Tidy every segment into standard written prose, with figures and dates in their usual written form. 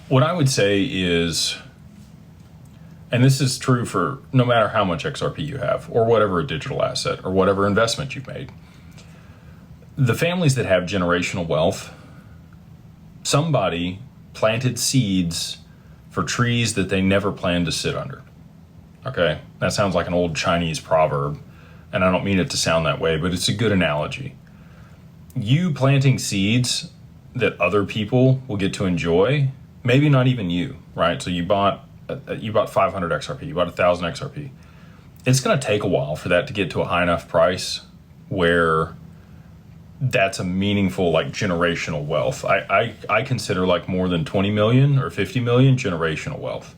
What I would say is, and this is true for no matter how much XRP you have, or whatever digital asset, or whatever investment you've made, the families that have generational wealth, somebody planted seeds for trees that they never planned to sit under. Okay? That sounds like an old Chinese proverb, and I don't mean it to sound that way, but it's a good analogy. You planting seeds that other people will get to enjoy, maybe not even you, right? So you bought 500 XRP, you bought 1,000 XRP. It's going to take a while for that to get to a high enough price where that's a meaningful, like, generational wealth. I consider like more than 20 million or 50 million generational wealth.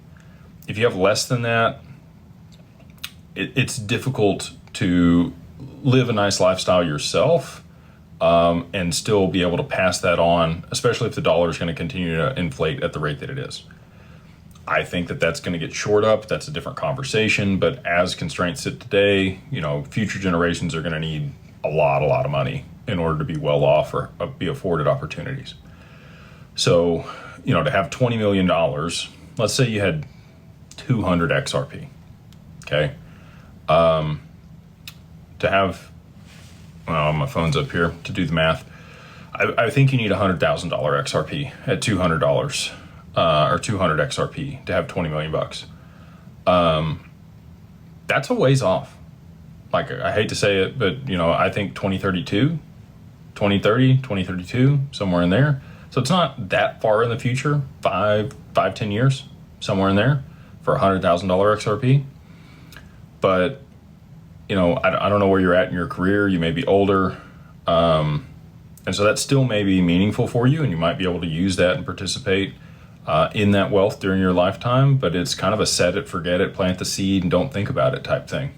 If you have less than that, it's difficult to live a nice lifestyle yourself, and still be able to pass that on, especially if the dollar is going to continue to inflate at the rate that it is. I think that that's going to get shored up. That's a different conversation. But as constraints sit today, future generations are going to need a lot of money in order to be well off or be afforded opportunities. So, to have $20 million, let's say you had 200 XRP, okay? To have, well, my phone's up here to do the math. I think you need $100,000 XRP at $200, or 200 XRP to have 20 million bucks. That's a ways off. Like, I hate to say it, but I think 2032, 2032, somewhere in there. So it's not that far in the future, 10 years, somewhere in there for $100,000 XRP. But, I don't know where you're at in your career. You may be older. And so that still may be meaningful for you, and you might be able to use that and participate in that wealth during your lifetime. But it's kind of a set it, forget it, plant the seed, and don't think about it type thing.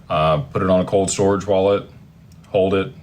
Put it on a cold storage wallet, hold it,